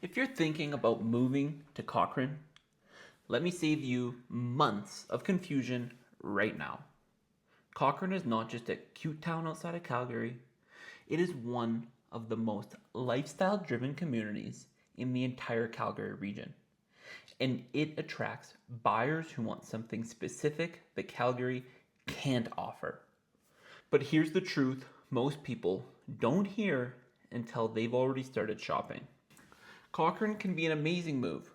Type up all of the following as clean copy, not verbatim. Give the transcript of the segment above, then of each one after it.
If you're thinking about moving to Cochrane, let me save you months of confusion right now. Cochrane is not just a cute town outside of Calgary, it is one of the most lifestyle driven communities in the entire Calgary region. And it attracts buyers who want something specific that Calgary can't offer. But here's the truth most people don't hear until they've already started shopping. Cochrane can be an amazing move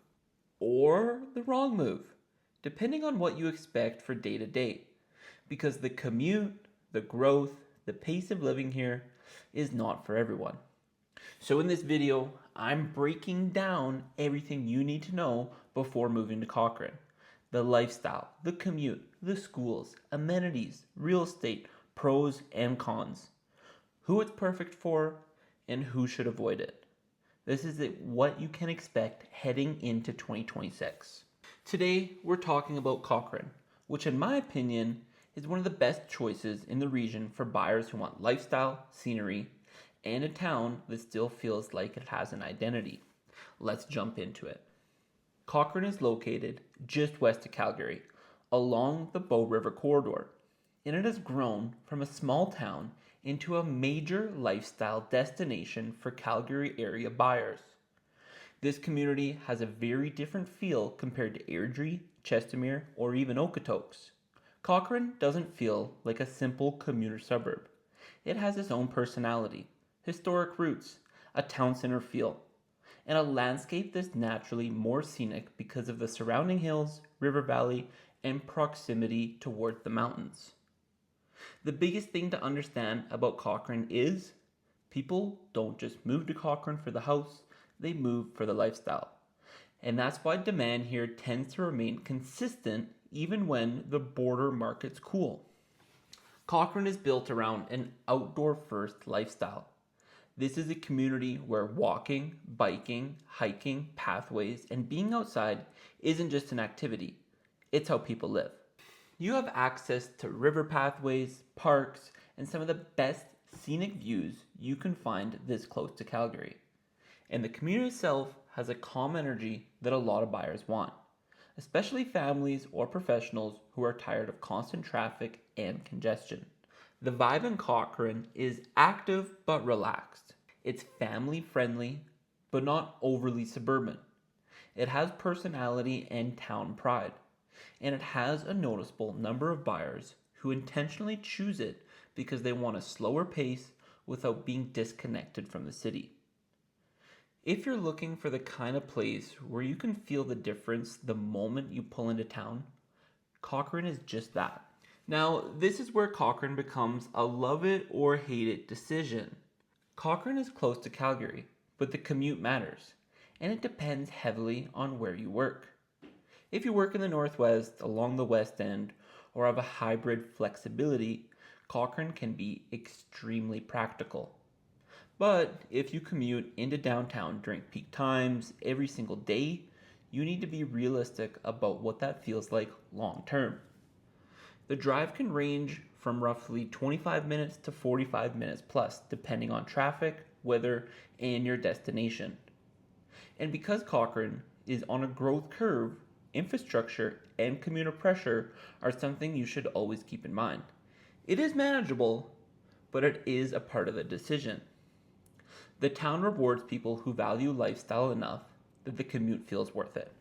or the wrong move, depending on what you expect for day to day, because the commute, the growth, the pace of living here is not for everyone. So in this video, I'm breaking down everything you need to know before moving to Cochrane. The lifestyle, the commute, the schools, amenities, real estate, pros and cons, who it's perfect for, and who should avoid it. This is what you can expect heading into 2026. Today, we're talking about Cochrane, which in my opinion is one of the best choices in the region for buyers who want lifestyle, scenery, and a town that still feels like it has an identity. Let's jump into it. Cochrane is located just west of Calgary, along the Bow River corridor, and it has grown from a small town into a major lifestyle destination for Calgary area buyers. This community has a very different feel compared to Airdrie, Chestermere, or even Okotoks. Cochrane doesn't feel like a simple commuter suburb. It has its own personality, historic roots, a town center feel, and a landscape that's naturally more scenic because of the surrounding hills, river valley, and proximity toward the mountains. The biggest thing to understand about Cochrane is people don't just move to Cochrane for the house, they move for the lifestyle. And that's why demand here tends to remain consistent even when the border market's cool. Cochrane is built around an outdoor first lifestyle. This is a community where walking, biking, hiking, pathways, and being outside isn't just an activity, it's how people live. You have access to river pathways, parks, and some of the best scenic views you can find this close to Calgary. And the community itself has a calm energy that a lot of buyers want, especially families or professionals who are tired of constant traffic and congestion. The vibe in Cochrane is active but relaxed. It's family friendly but not overly suburban. It has personality and town pride, and it has a noticeable number of buyers who intentionally choose it because they want a slower pace without being disconnected from the city. If you're looking for the kind of place where you can feel the difference the moment you pull into town, Cochrane is just that. Now, this is where Cochrane becomes a love it or hate it decision. Cochrane is close to Calgary, but the commute matters, and it depends heavily on where you work. If you work in the Northwest, along the West End, or have a hybrid flexibility, Cochrane can be extremely practical. But if you commute into downtown during peak times every single day, you need to be realistic about what that feels like long term. The drive can range from roughly 25 minutes to 45 minutes plus, depending on traffic, weather, and your destination. And because Cochrane is on a growth curve, infrastructure and commuter pressure are something you should always keep in mind. It is manageable, but it is a part of the decision. The town rewards people who value lifestyle enough that the commute feels worth it.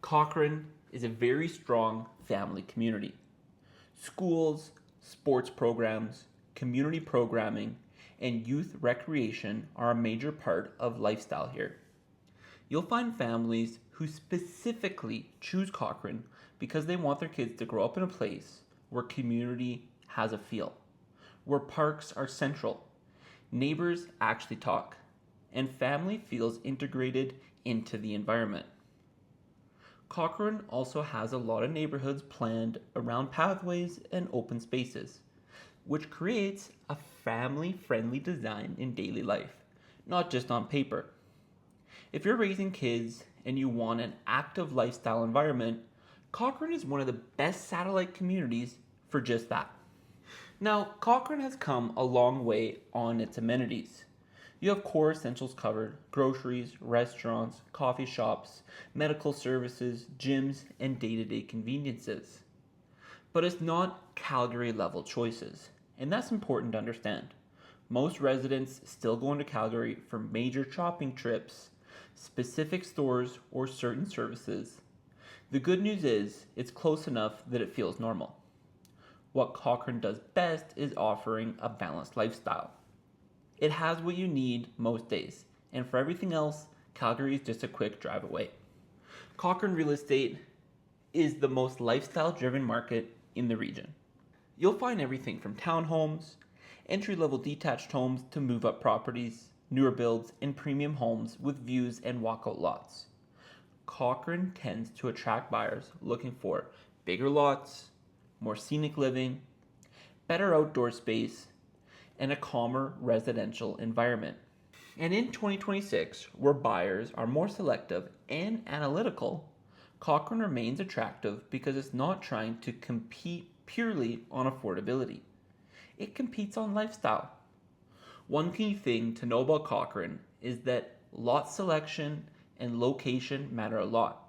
Cochrane is a very strong family community. Schools, sports programs, community programming, and youth recreation are a major part of lifestyle here. You'll find families who specifically choose Cochrane because they want their kids to grow up in a place where community has a feel, where parks are central, neighbors actually talk, and family feels integrated into the environment. Cochrane also has a lot of neighborhoods planned around pathways and open spaces, which creates a family-friendly design in daily life, not just on paper. If you're raising kids and you want an active lifestyle environment, Cochrane is one of the best satellite communities for just that. Now, Cochrane has come a long way on its amenities. You have core essentials covered: groceries, restaurants, coffee shops, medical services, gyms, and day-to-day conveniences. But it's not Calgary level choices, and that's important to understand. Most residents still go into Calgary for major shopping trips, specific stores, or certain services. The good news is it's close enough that it feels normal. What Cochrane does best is offering a balanced lifestyle. It has what you need most days, and for everything else, Calgary is just a quick drive away. Cochrane Real Estate is the most lifestyle driven market in the region. You'll find everything from townhomes, entry level detached homes to move up properties, newer builds, and premium homes with views and walkout lots. Cochrane tends to attract buyers looking for bigger lots, more scenic living, better outdoor space, and a calmer residential environment. And in 2026, where buyers are more selective and analytical, Cochrane remains attractive because it's not trying to compete purely on affordability. It competes on lifestyle. One key thing to know about Cochrane is that lot selection and location matter a lot.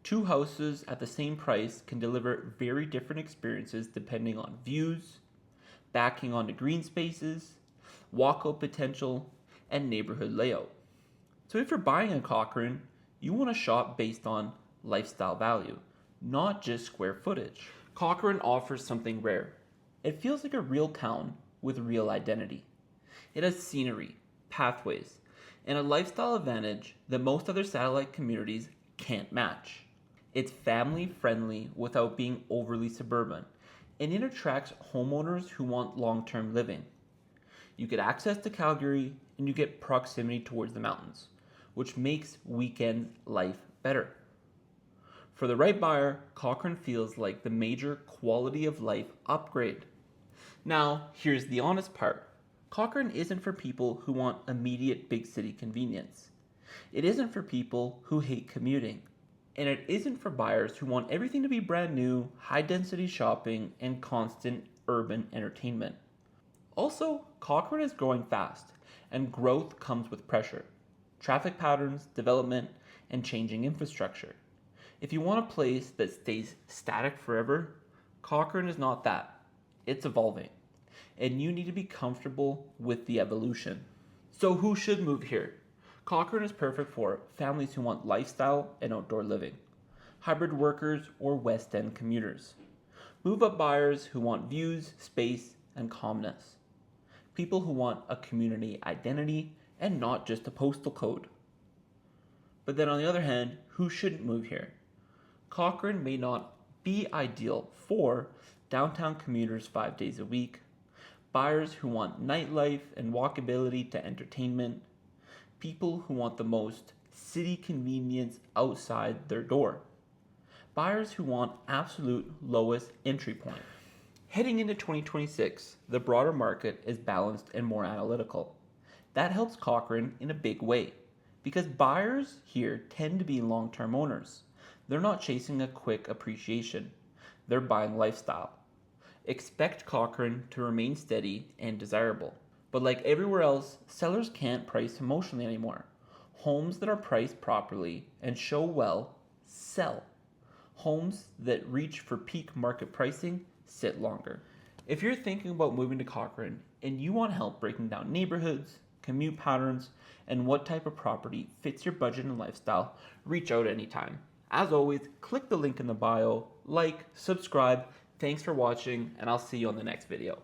Two houses at the same price can deliver very different experiences depending on views, backing onto green spaces, walkout potential, and neighborhood layout. So if you're buying a Cochrane, you want to shop based on lifestyle value, not just square footage. Cochrane offers something rare. It feels like a real town with real identity. It has scenery, pathways, and a lifestyle advantage that most other satellite communities can't match. It's family friendly without being overly suburban, and it attracts homeowners who want long-term living. You get access to Calgary and you get proximity towards the mountains, which makes weekend life better. For the right buyer, Cochrane feels like the major quality of life upgrade. Now, here's the honest part. Cochrane isn't for people who want immediate big city convenience. It isn't for people who hate commuting. And it isn't for buyers who want everything to be brand new, high density shopping, and constant urban entertainment. Also, Cochrane is growing fast, and growth comes with pressure: traffic patterns, development, and changing infrastructure. If you want a place that stays static forever, Cochrane is not that. It's evolving, and you need to be comfortable with the evolution. So who should move here? Cochrane is perfect for families who want lifestyle and outdoor living, hybrid workers, or West End commuters, move-up buyers who want views, space, and calmness, people who want a community identity and not just a postal code. But then on the other hand, who shouldn't move here? Cochrane may not be ideal for downtown commuters 5 days a week, buyers who want nightlife and walkability to entertainment, people who want the most city convenience outside their door, buyers who want absolute lowest entry point. Heading into 2026, the broader market is balanced and more analytical. That helps Cochrane in a big way because buyers here tend to be long-term owners. They're not chasing a quick appreciation. They're buying lifestyle. Expect Cochrane to remain steady and desirable. But like everywhere else, sellers can't price emotionally anymore. Homes that are priced properly and show well sell. Homes that reach for peak market pricing sit longer. If you're thinking about moving to Cochrane and you want help breaking down neighborhoods, commute patterns, and what type of property fits your budget and lifestyle, reach out anytime. As always, click the link in the bio, like, subscribe. Thanks for watching, and I'll see you on the next video.